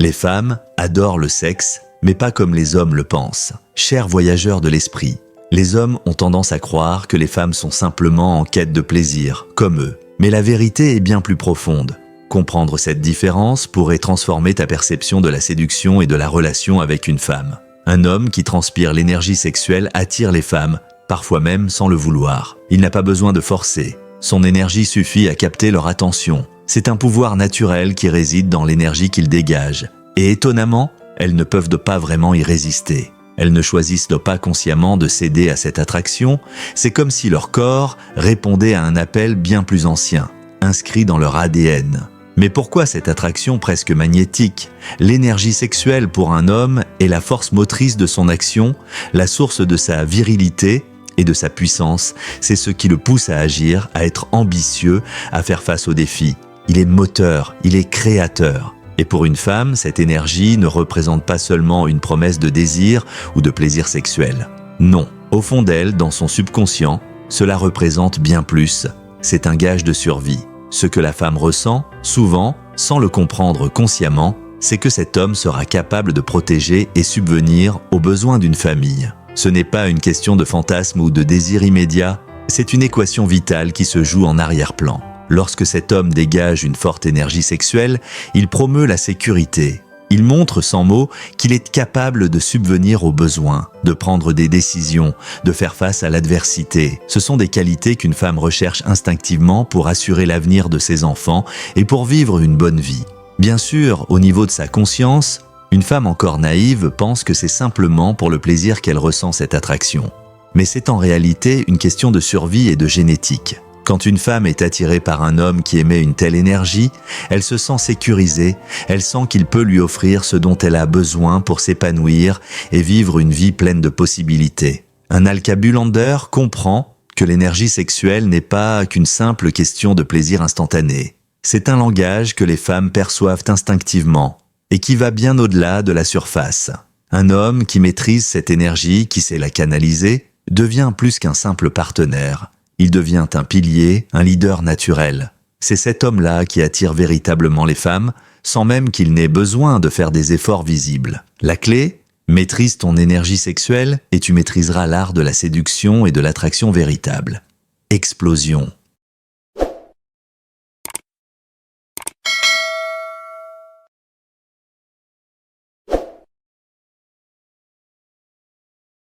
Les femmes adorent le sexe, mais pas comme les hommes le pensent. Chers voyageurs de l'esprit, les hommes ont tendance à croire que les femmes sont simplement en quête de plaisir, comme eux. Mais la vérité est bien plus profonde. Comprendre cette différence pourrait transformer ta perception de la séduction et de la relation avec une femme. Un homme qui transpire l'énergie sexuelle attire les femmes, parfois même sans le vouloir. Il n'a pas besoin de forcer. Son énergie suffit à capter leur attention. C'est un pouvoir naturel qui réside dans l'énergie qu'il dégage. Et étonnamment, elles ne peuvent pas vraiment y résister. Elles ne choisissent pas consciemment de céder à cette attraction. C'est comme si leur corps répondait à un appel bien plus ancien, inscrit dans leur ADN. Mais pourquoi cette attraction presque magnétique? L'énergie sexuelle pour un homme est la force motrice de son action, la source de sa virilité et de sa puissance. C'est ce qui le pousse à agir, à être ambitieux, à faire face aux défis. Il est moteur, il est créateur. Et pour une femme, cette énergie ne représente pas seulement une promesse de désir ou de plaisir sexuel. Non, au fond d'elle, dans son subconscient, cela représente bien plus. C'est un gage de survie. Ce que la femme ressent, souvent, sans le comprendre consciemment, c'est que cet homme sera capable de protéger et subvenir aux besoins d'une famille. Ce n'est pas une question de fantasme ou de désir immédiat, c'est une équation vitale qui se joue en arrière-plan. Lorsque cet homme dégage une forte énergie sexuelle, il promeut la sécurité. Il montre sans mots qu'il est capable de subvenir aux besoins, de prendre des décisions, de faire face à l'adversité. Ce sont des qualités qu'une femme recherche instinctivement pour assurer l'avenir de ses enfants et pour vivre une bonne vie. Bien sûr, au niveau de sa conscience, une femme encore naïve pense que c'est simplement pour le plaisir qu'elle ressent cette attraction. Mais c'est en réalité une question de survie et de génétique. Quand une femme est attirée par un homme qui émet une telle énergie, elle se sent sécurisée, elle sent qu'il peut lui offrir ce dont elle a besoin pour s'épanouir et vivre une vie pleine de possibilités. Un alcabulander comprend que l'énergie sexuelle n'est pas qu'une simple question de plaisir instantané. C'est un langage que les femmes perçoivent instinctivement et qui va bien au-delà de la surface. Un homme qui maîtrise cette énergie, qui sait la canaliser, devient plus qu'un simple partenaire. Il devient un pilier, un leader naturel. C'est cet homme-là qui attire véritablement les femmes, sans même qu'il n'ait besoin de faire des efforts visibles. La clé? Maîtrise ton énergie sexuelle et tu maîtriseras l'art de la séduction et de l'attraction véritable. Explosion.